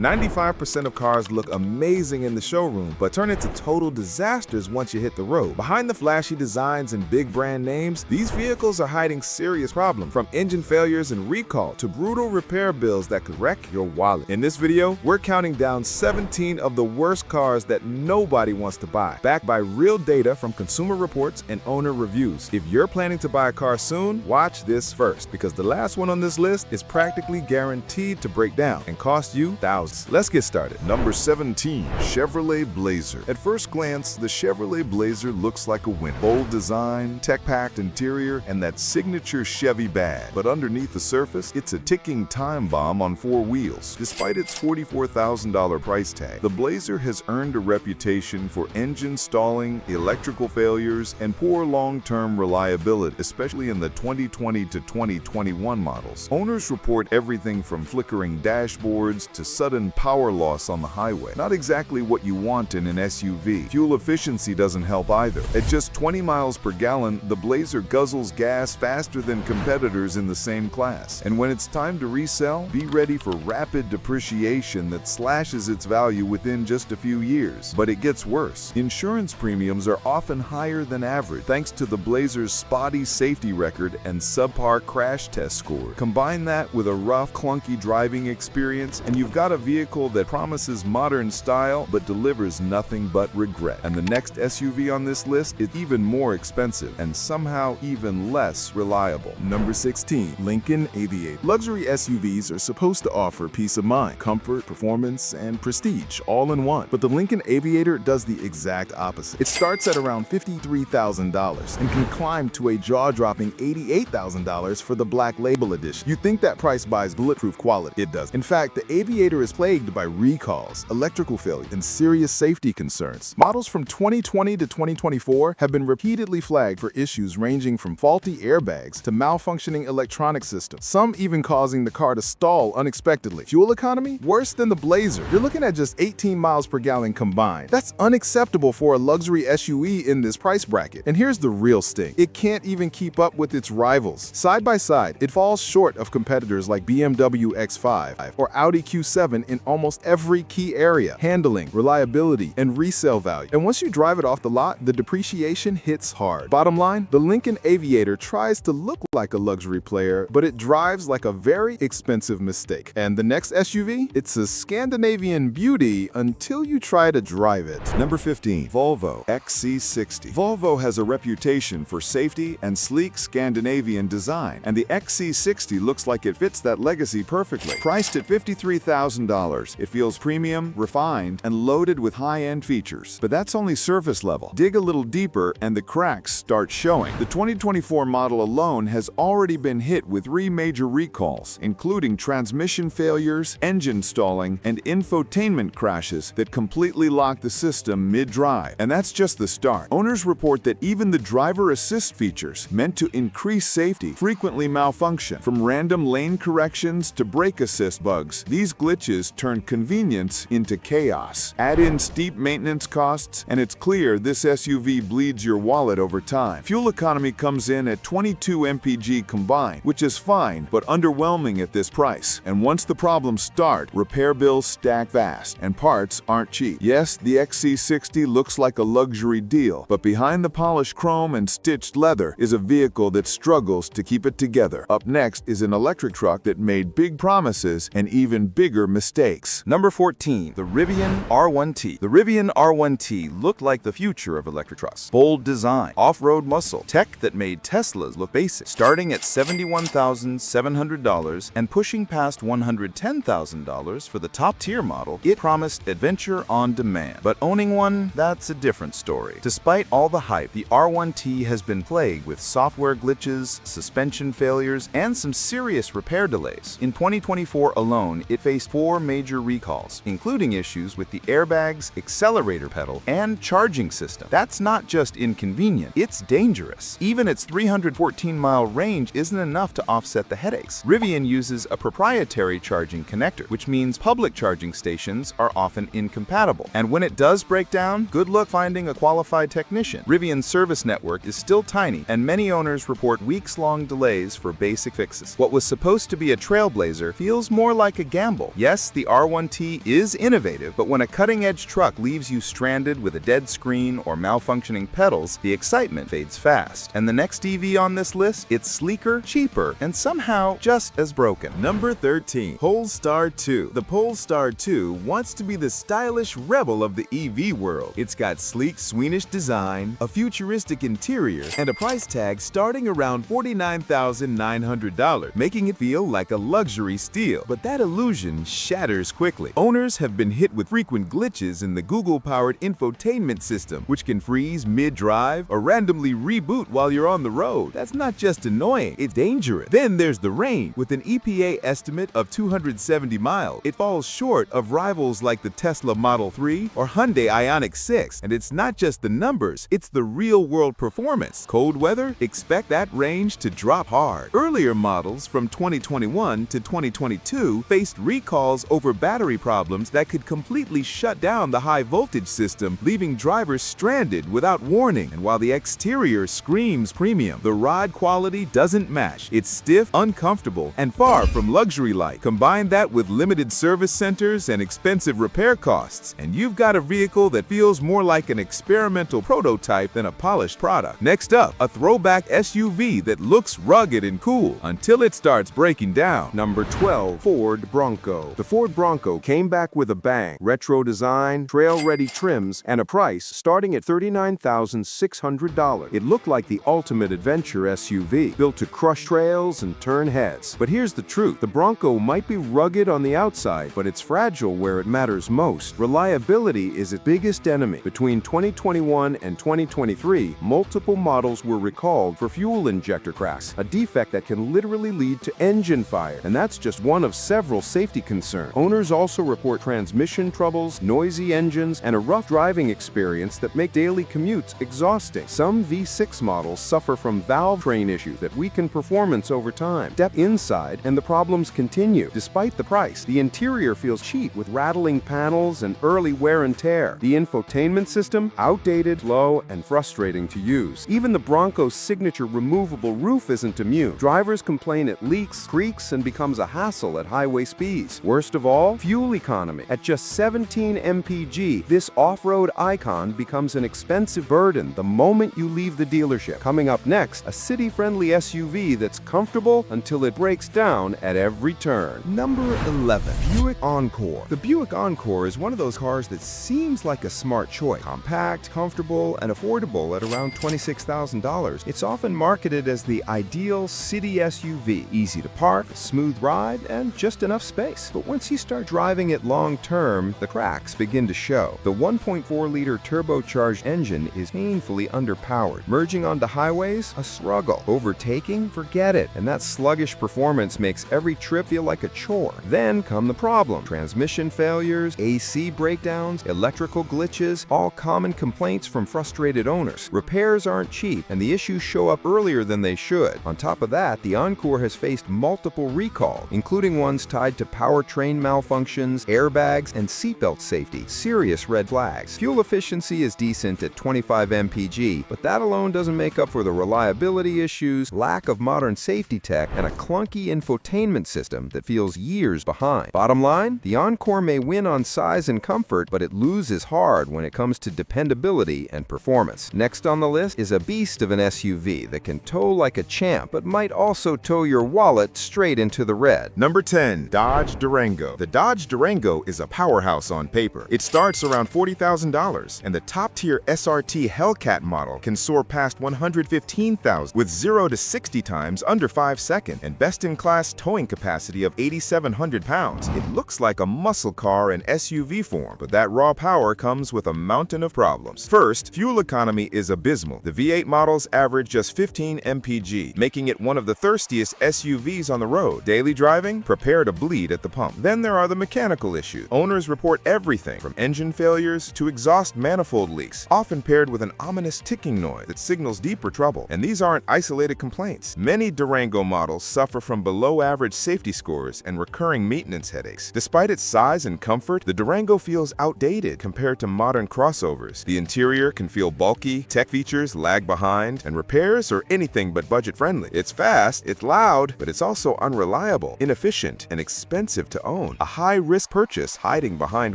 95% of cars look amazing in the showroom, but turn into total disasters once you hit the road. Behind the flashy designs and big brand names, these vehicles are hiding serious problems, from engine failures and recall to brutal repair bills that could wreck your wallet. In this video, we're counting down 17 of the worst cars that nobody wants to buy, backed by real data from Consumer Reports and owner reviews. If you're planning to buy a car soon, watch this first, because the last one on this list is practically guaranteed to break down and cost you thousands. Let's get started. Number 17. Chevrolet Blazer. At first glance, the Chevrolet Blazer looks like a winner. Bold design, tech-packed interior, and that signature Chevy badge. But underneath the surface, it's a ticking time bomb on four wheels. Despite its $44,000 price tag, the Blazer has earned a reputation for engine stalling, electrical failures, and poor long-term reliability, especially in the 2020 to 2021 models. Owners report everything from flickering dashboards to sudden power loss on the highway. Not exactly what you want in an SUV. Fuel efficiency doesn't help either. At just 20 miles per gallon, the Blazer guzzles gas faster than competitors in the same class. And when it's time to resell, be ready for rapid depreciation that slashes its value within just a few years. But it gets worse. Insurance premiums are often higher than average, thanks to the Blazer's spotty safety record and subpar crash test score. Combine that with a rough, clunky driving experience, and you've got a vehicle that promises modern style but delivers nothing but regret. And the next SUV on this list is even more expensive and somehow even less reliable. Number 16. Lincoln Aviator. Luxury SUVs are supposed to offer peace of mind, comfort, performance, and prestige all in one. But the Lincoln Aviator does the exact opposite. It starts at around $53,000 and can climb to a jaw-dropping $88,000 for the Black Label Edition. You think that price buys bulletproof quality? It doesn't. In fact, the Aviator is plagued by recalls, electrical failure, and serious safety concerns. Models from 2020 to 2024 have been repeatedly flagged for issues ranging from faulty airbags to malfunctioning electronic systems, some even causing the car to stall unexpectedly. Fuel economy? Worse than the Blazer. You're looking at just 18 miles per gallon combined. That's unacceptable for a luxury SUV in this price bracket. And here's the real sting. It can't even keep up with its rivals. Side by side, it falls short of competitors like BMW X5 or Audi Q7 in almost every key area: handling, reliability, and resale value. And once you drive it off the lot, the depreciation hits hard. Bottom line, the Lincoln Aviator tries to look like a luxury player, but it drives like a very expensive mistake. And the next SUV? It's a Scandinavian beauty until you try to drive it. Number 15. Volvo XC60. Volvo has a reputation for safety and sleek Scandinavian design, and the XC60 looks like it fits that legacy perfectly. Priced at $53,000, it feels premium, refined, and loaded with high-end features. But that's only surface level. Dig a little deeper and the cracks start showing. The 2024 model alone has already been hit with 3 major recalls, including transmission failures, engine stalling, and infotainment crashes that completely lock the system mid-drive. And that's just the start. Owners report that even the driver assist features, meant to increase safety, frequently malfunction. From random lane corrections to brake assist bugs, these glitches turn convenience into chaos. Add in steep maintenance costs, and it's clear this SUV bleeds your wallet over time. Fuel economy comes in at 22 mpg combined, which is fine, but underwhelming at this price. And once the problems start, repair bills stack fast, and parts aren't cheap. Yes, the XC60 looks like a luxury deal, but behind the polished chrome and stitched leather is a vehicle that struggles to keep it together. Up next is an electric truck that made big promises and even bigger mistakes. Number 14. The Rivian R1T. The Rivian R1T looked like the future of electric trucks. Bold design, off-road muscle, tech that made Teslas look basic. Starting at $71,700 and pushing past $110,000 for the top-tier model, it promised adventure on demand. But owning one, that's a different story. Despite all the hype, the R1T has been plagued with software glitches, suspension failures, and some serious repair delays. In 2024 alone, it faced 4 major recalls, including issues with the airbags, accelerator pedal, and charging system. That's not just inconvenient, it's dangerous. Even its 314-mile range isn't enough to offset the headaches. Rivian uses a proprietary charging connector, which means public charging stations are often incompatible. And when it does break down, good luck finding a qualified technician. Rivian's service network is still tiny, and many owners report weeks-long delays for basic fixes. What was supposed to be a trailblazer feels more like a gamble. Yes, Yes, the R1T is innovative, but when a cutting-edge truck leaves you stranded with a dead screen or malfunctioning pedals, the excitement fades fast. And the next EV on this list, it's sleeker, cheaper, and somehow just as broken. Number 13. Polestar 2. The Polestar 2 wants to be the stylish rebel of the EV world. It's got sleek Swedish design, a futuristic interior, and a price tag starting around $49,900, making it feel like a luxury steal. But that illusion shatters quickly. Owners have been hit with frequent glitches in the Google-powered infotainment system, which can freeze mid-drive or randomly reboot while you're on the road. That's not just annoying, it's dangerous. Then there's the range. With an EPA estimate of 270 miles, it falls short of rivals like the Tesla Model 3 or Hyundai Ioniq 6. And it's not just the numbers, it's the real-world performance. Cold weather? Expect that range to drop hard. Earlier models from 2021 to 2022 faced recalls over battery problems that could completely shut down the high-voltage system, leaving drivers stranded without warning. And while the exterior screams premium, the ride quality doesn't match. It's stiff, uncomfortable, and far from luxury-like. Combine that with limited service centers and expensive repair costs, and you've got a vehicle that feels more like an experimental prototype than a polished product. Next up, a throwback SUV that looks rugged and cool until it starts breaking down. Number 12. Ford Bronco. The Ford Bronco came back with a bang. Retro design, trail-ready trims, and a price starting at $39,600. It looked like the ultimate adventure SUV, built to crush trails and turn heads. But here's the truth. The Bronco might be rugged on the outside, but it's fragile where it matters most. Reliability is its biggest enemy. Between 2021 and 2023, multiple models were recalled for fuel injector cracks, a defect that can literally lead to engine fire. And that's just one of several safety concerns. Owners also report transmission troubles, noisy engines, and a rough driving experience that make daily commutes exhausting. Some V6 models suffer from valve train issues that weaken performance over time. Step inside, and the problems continue. Despite the price, the interior feels cheap with rattling panels and early wear and tear. The infotainment system, outdated, slow, and frustrating to use. Even the Bronco's signature removable roof isn't immune. Drivers complain it leaks, creaks, and becomes a hassle at highway speeds. Worst of all, fuel economy. At just 17 mpg, this off-road icon becomes an expensive burden the moment you leave the dealership. Coming up next, a city-friendly SUV that's comfortable until it breaks down at every turn. Number 11. Buick Encore. The Buick Encore is one of those cars that seems like a smart choice. Compact, comfortable, and affordable at around $26,000. It's often marketed as the ideal city SUV. Easy to park, a smooth ride, and just enough space. But once you start driving it long-term, the cracks begin to show. The 1.4-liter turbocharged engine is painfully underpowered. Merging onto highways, a struggle. Overtaking? Forget it. And that sluggish performance makes every trip feel like a chore. Then come the problem. Transmission failures, AC breakdowns, electrical glitches, all common complaints from frustrated owners. Repairs aren't cheap, and the issues show up earlier than they should. On top of that, the Encore has faced multiple recalls, including ones tied to powertrain malfunctions, airbags, and seatbelt safety. Serious red flags. Fuel efficiency is decent at 25 mpg, but that alone doesn't make up for the reliability issues, lack of modern safety tech, and a clunky infotainment system that feels years behind. Bottom line, the Encore may win on size and comfort, but it loses hard when it comes to dependability and performance. Next on the list is a beast of an SUV that can tow like a champ, but might also tow your wallet straight into the red. Number 10. Dodge Durango. The Dodge Durango is a powerhouse on paper. It starts around $40,000, and the top-tier SRT Hellcat model can soar past $115,000 with 0 to 60 times under 5 seconds and best-in-class towing capacity of 8,700 pounds. It looks like a muscle car in SUV form, but that raw power comes with a mountain of problems. First, fuel economy is abysmal. The V8 models average just 15 mpg, making it one of the thirstiest SUVs on the road. Daily driving? Prepare to bleed at the pump. Then there are the mechanical issues. Owners report everything from engine failures to exhaust manifold leaks, often paired with an ominous ticking noise that signals deeper trouble. And these aren't isolated complaints. Many Durango models suffer from below-average safety scores and recurring maintenance headaches. Despite its size and comfort, the Durango feels outdated compared to modern crossovers. The interior can feel bulky, tech features lag behind, and repairs are anything but budget-friendly. It's fast, it's loud, but it's also unreliable, inefficient, and expensive to own. A high-risk purchase hiding behind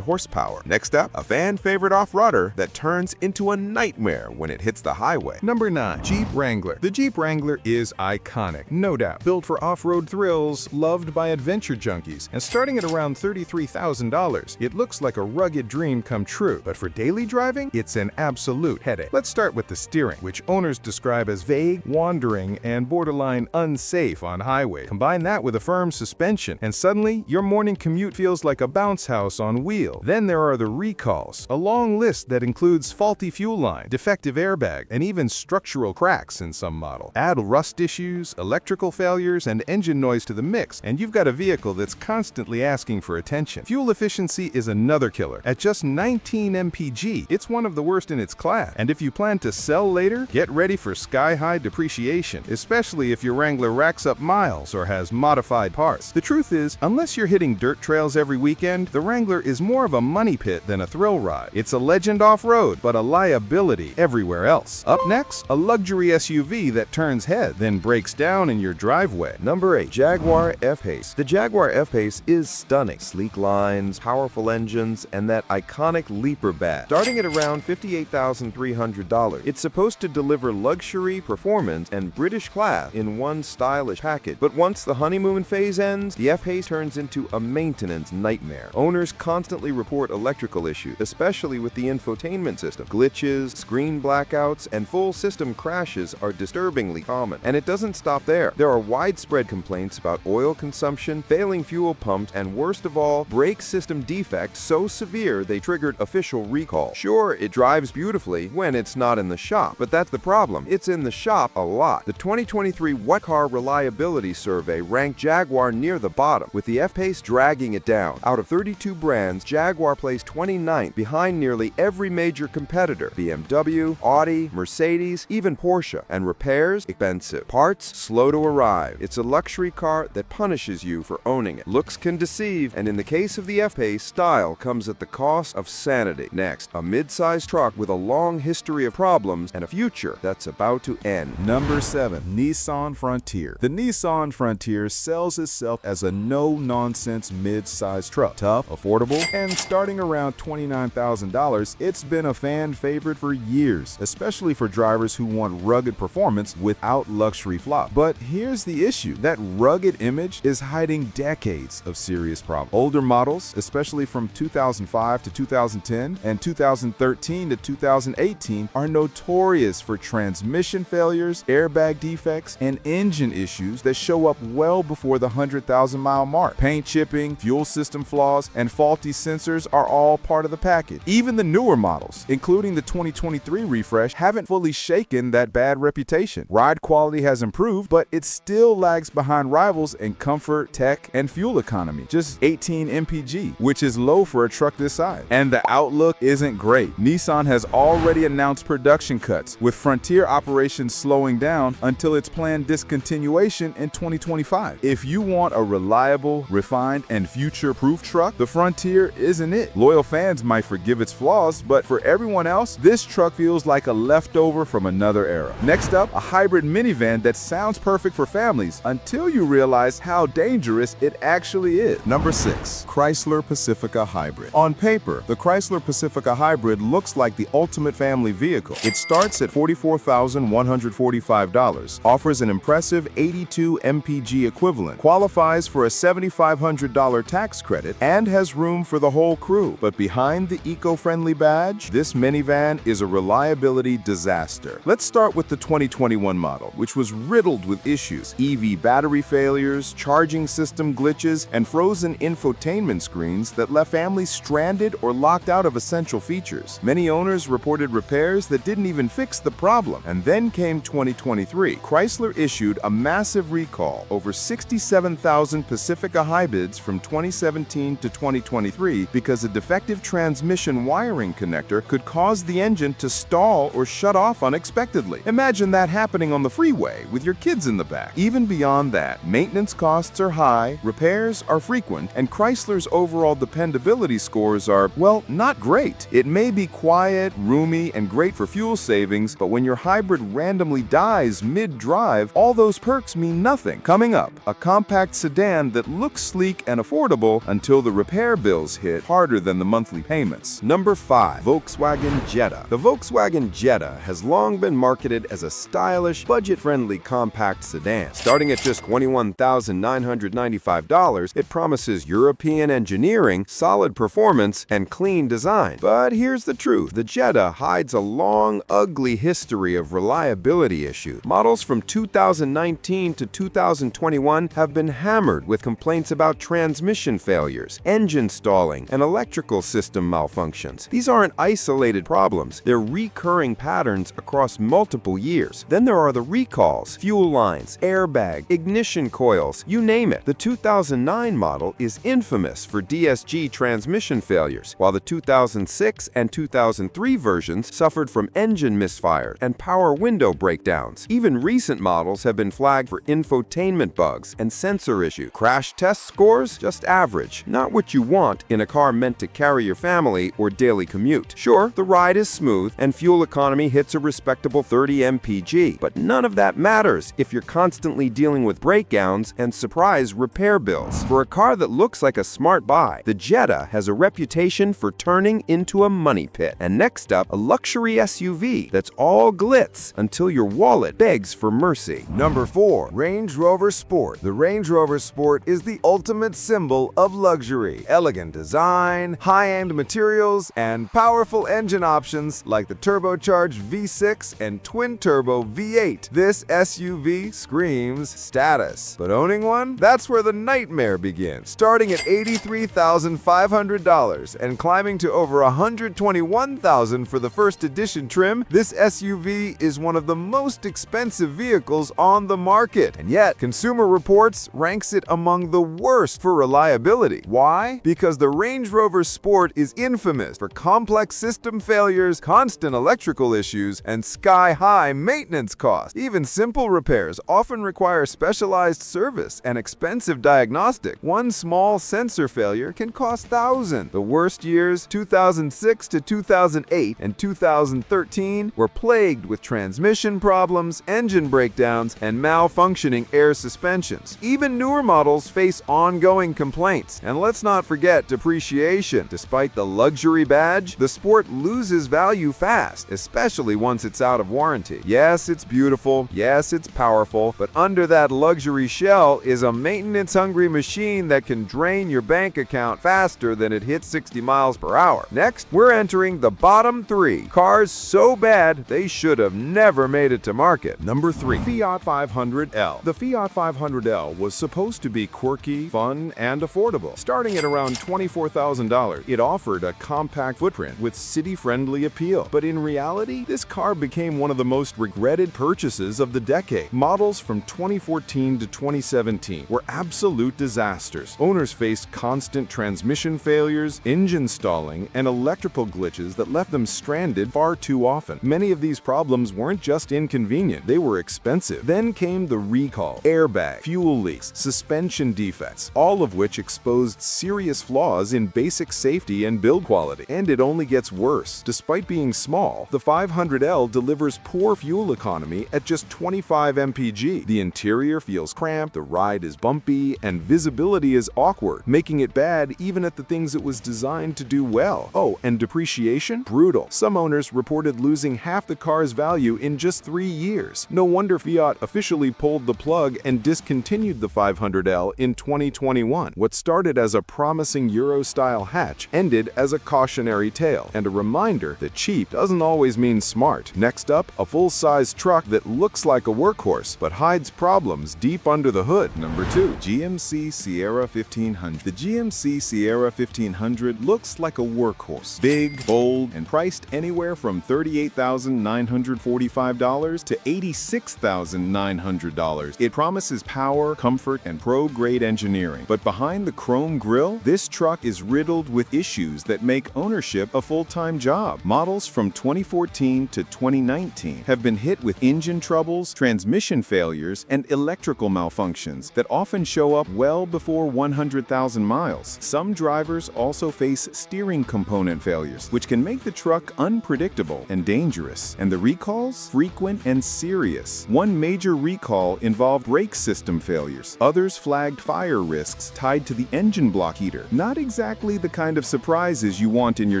horsepower. Next up, a fan-favorite off-roader that turns into a nightmare when it hits the highway. Number 9. Jeep Wrangler. The Jeep Wrangler is iconic, no doubt. Built for off-road thrills, loved by adventure junkies, and starting at around $33,000, it looks like a rugged dream come true. But for daily driving, it's an absolute headache. Let's start with the steering, which owners describe as vague, wandering, and borderline unsafe on highway. Combine that with a firm suspension, and suddenly, your morning commute feels like a bounce house on wheels. Then there are the recalls, a long list that includes faulty fuel line, defective airbag, and even structural cracks in some models. Add rust issues, electrical failures, and engine noise to the mix, and you've got a vehicle that's constantly asking for attention. Fuel efficiency is another killer. At just 19 mpg, it's one of the worst in its class. And if you plan to sell later, get ready for sky-high depreciation, especially if your Wrangler racks up miles or has modified parts. The truth is, unless you're hitting dirt trails every weekend, the Wrangler is more of a money pit than a thrill ride. It's a legend off-road, but a liability everywhere else. Up next, a luxury SUV that turns head, then breaks down in your driveway. Number 8. Jaguar F-Pace. The Jaguar F-Pace is stunning. Sleek lines, powerful engines, and that iconic leaper badge. Starting at around $58,300, it's supposed to deliver luxury, performance, and British class in one stylish package. But once the honeymoon phase ends, the F-Pace turns into a maintenance nightmare. Owners constantly report electrical issues, especially with the infotainment system. Glitches, screen blackouts, and full system crashes are disturbingly common. And it doesn't stop there. There are widespread complaints about oil consumption, failing fuel pumps, and worst of all, brake system defects so severe they triggered official recall. Sure, it drives beautifully when it's not in the shop, but that's the problem. It's in the shop a lot. The 2023 What Car Reliability Survey ranked Jaguar near the bottom, with the F-Pace dragging it down. Out of 32 brands, Jaguar placed 29th, behind nearly every major competitor: BMW, Audi, Mercedes, even Porsche. And repairs? Expensive. Parts? Slow to arrive. It's a luxury car that punishes you for owning it. Looks can deceive, and in the case of the F-Pace, style comes at the cost of sanity. Next, a mid-sized truck with a long history of problems and a future that's about to end. Number 7. Nissan Frontier. The Nissan Frontier sells itself as a no-nonsense mid-sized truck. Tough, affordable, and starting around $29,000, it's been a fan favorite for years, especially for drivers who want rugged performance without luxury flaws. But here's the issue. That rugged image is hiding decades of serious problems. Older models, especially from 2005 to 2010 and 2013 to 2018, are notorious for transmission failures, airbag defects, and engine issues that show up well before the 100,000-mile mark. Paint chipping, fuel system flaws, and faulty sensors are all part of the package. Even the newer models, including the 2023 refresh, haven't fully shaken that bad reputation. Ride quality has improved, but it still lags behind rivals in comfort, tech, and fuel economy. Just 18 mpg, which is low for a truck this size. And the outlook isn't great. Nissan has already announced production cuts, with Frontier operations slowing down until its planned discontinuation in 2025. If you want a reliable, refined, and future-proof truck, the Frontier isn't it. Loyal fans might forgive its flaws, but for everyone else, this truck feels like a leftover from another era. Next up, a hybrid minivan that sounds perfect for families until you realize how dangerous it actually is. Number 6. Chrysler Pacifica Hybrid. On paper, the Chrysler Pacifica Hybrid looks like the ultimate family vehicle. It starts at $44,145, offers an impressive 82 mpg equivalent, qualifies for a $7,500 tax credit, and has room for the whole crew. But behind the eco-friendly badge, this minivan is a reliability disaster. Let's start with the 2021 model, which was riddled with issues: EV battery failures, charging system glitches, and frozen infotainment screens that left families stranded or locked out of essential features. Many owners reported repairs that didn't even fix the problem. And then came 2023. Chrysler issued a massive recall, over 67,000 Pacifica hybrids from 2017 to 2023, because a defective transmission wiring connector could cause the engine to stall or shut off unexpectedly. Imagine that happening on the freeway with your kids in the back. Even beyond that, maintenance costs are high, repairs are frequent, and Chrysler's overall dependability scores are, well, not great. It may be quiet, roomy, and great for fuel savings, but when your hybrid randomly dies mid-drive, all those perks mean nothing. Coming up, a compact sedan that looks sleek and affordable until the repair bills hit harder than the monthly payments. Number 5. Volkswagen Jetta. The Volkswagen Jetta has long been marketed as a stylish, budget-friendly compact sedan. Starting at just $21,995, it promises European engineering, solid performance, and clean design. But here's the truth. The Jetta hides a long, ugly history of reliability issues. Models from 2019 to 2021 have been hammered with complaints about transmission failures, engine stalling, and electrical system malfunctions. These aren't isolated problems. They're recurring patterns across multiple years. Then there are the recalls, fuel lines, airbag, ignition coils, you name it. The 2009 model is infamous for DSG transmission failures, while the 2006 and 2003 versions suffered from engine misfire and power window breakdowns. Even recent models have been flagged for infotainment bugs and sensor issues. Crash test scores? Just average. Not what you want in a car meant to carry your family or daily commute. Sure, the ride is smooth and fuel economy hits a respectable 30 mpg, but none of that matters if you're constantly dealing with breakdowns and surprise repair bills. For a car that looks like a smart buy, the Jetta has a reputation for turning into a money pit. And next up, a luxury SUV that's all glitz until your wallet begs for mercy. Number 4. Range Rover Sport. The Range Rover Sport is the ultimate symbol of luxury. Elegant design, high-end materials, and powerful engine options like the turbocharged V6 and twin-turbo V8. This SUV screams status. But owning one? That's where the nightmare begins. Starting at $83,500 and climbing to over $121,000 for the first edition trim, this SUV is one of the most expensive vehicles on the market. And yet, Consumer Reports ranks it among the worst for reliability. Why? Because the Range Rover Sport is infamous for complex system failures, constant electrical issues, and sky-high maintenance costs. Even simple repairs often require specialized service and expensive diagnostic. One small sensor failure can cost thousands. The worst years, 2006 to 2008 and 2013, were plagued with transmission problems, engine breakdowns, and malfunctioning air suspensions. Even newer models face ongoing complaints. And let's not forget depreciation. Despite the luxury badge, the Sport loses value fast, especially once it's out of warranty. Yes, it's beautiful. Yes, it's powerful. But under that luxury shell is a maintenance-hungry machine that can drain your bank account faster than it hits 60 miles per hour. Next, we're entering the bottom 3. Cars so bad they should have never made it to market. Number 3. Fiat 500L. The Fiat 500L was supposed to be quirky, fun, and affordable. Starting at around $24,000, it offered a compact footprint with city-friendly appeal. But in reality, this car became one of the most regretted purchases of the decade. Models from 2014 to 2017 were absolute disasters. Owners faced constant transmission failures, engine stalling, and electrical glitches that left them stranded far too often. Many of these problems weren't just inconvenient, they were expensive. Then came the recall, airbag, fuel leaks, suspension defects, all of which exposed serious flaws in basic safety and build quality. And it only gets worse. Despite being small, the 500L delivers poor fuel economy at just 25 mpg. The interior feels cramped, the ride is bumpy, and visibility is awkward, making it bad even at the things it was designed to do well. Oh, and depreciation? Brutal. Some owners reported losing half the car's value in just 3 years. No wonder Fiat officially pulled the plug and discontinued the 500L in 2021. What started as a promising Euro-style hatch ended as a cautionary tale, and a reminder that cheap doesn't always mean smart. Next up, a full-size truck that looks like a workhorse, but hides problems deep under the hood. Number 2. GMC Sierra 1500. The GMC Sierra 1500 looks like a workhorse. Big, bold, and priced anywhere from $38,945 to $86,900. It promises power, comfort, and pro-grade engineering. But behind the chrome grille, this truck is riddled with issues that make ownership a full-time job. Models from 2014 to 2019 have been hit with engine troubles, transmission failures, and electrical malfunctions that often show up well before 100,000 miles. Some drivers also face steering component failures, which can make the truck unpredictable and dangerous. And the recalls? Frequent and serious. One major recall involved brake system failures. Others flagged fire risk discs tied to the engine block heater. Not exactly the kind of surprises you want in your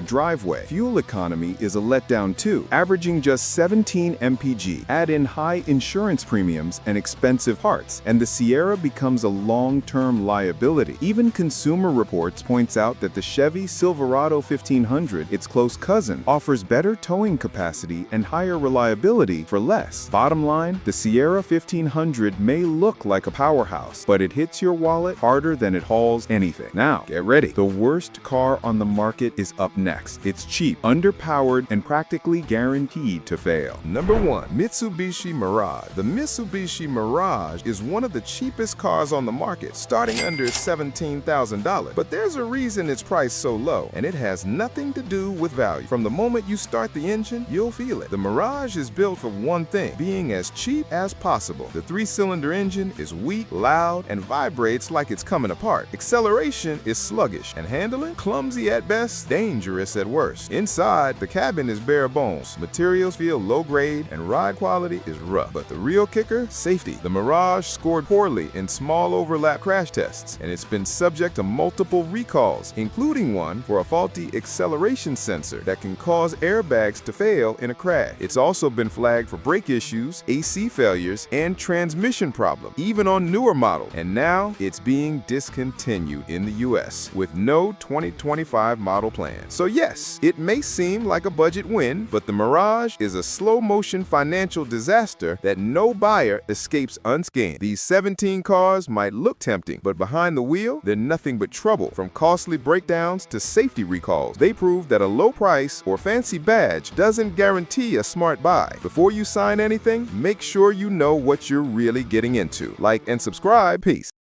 driveway. Fuel economy is a letdown too, averaging just 17 mpg. Add in high insurance premiums and expensive parts, and the Sierra becomes a long-term liability. Even Consumer Reports points out that the Chevy Silverado 1500, its close cousin, offers better towing capacity and higher reliability for less. Bottom line, the Sierra 1500 may look like a powerhouse, but it hits your wallet harder than it hauls anything. Now, get ready. The worst car on the market is up next. It's cheap, underpowered, and practically guaranteed to fail. Number 1. Mitsubishi Mirage. The Mitsubishi Mirage is one of the cheapest cars on the market, starting under $17,000. But there's a reason it's priced so low, and it has nothing to do with value. From the moment you start the engine, you'll feel it. The Mirage is built for one thing: being as cheap as possible. The 3-cylinder engine is weak, loud, and vibrates like it's coming apart. Acceleration is sluggish, and handling clumsy at best, dangerous at worst. Inside, the cabin is bare bones. Materials feel low grade, and ride quality is rough. But the real kicker? Safety. The Mirage scored poorly in small overlap crash tests, and it's been subject to multiple recalls, including one for a faulty acceleration sensor that can cause airbags to fail in a crash. It's also been flagged for brake issues, AC failures, and transmission problems, even on newer models. And now it's being discontinued in the US with no 2025 model plan. So yes, it may seem like a budget win, but the Mirage is a slow-motion financial disaster that no buyer escapes unscathed. These 17 cars might look tempting, but behind the wheel, they're nothing but trouble. From costly breakdowns to safety recalls, they prove that a low price or fancy badge doesn't guarantee a smart buy. Before you sign anything, make sure you know what you're really getting into. Like and subscribe. Peace.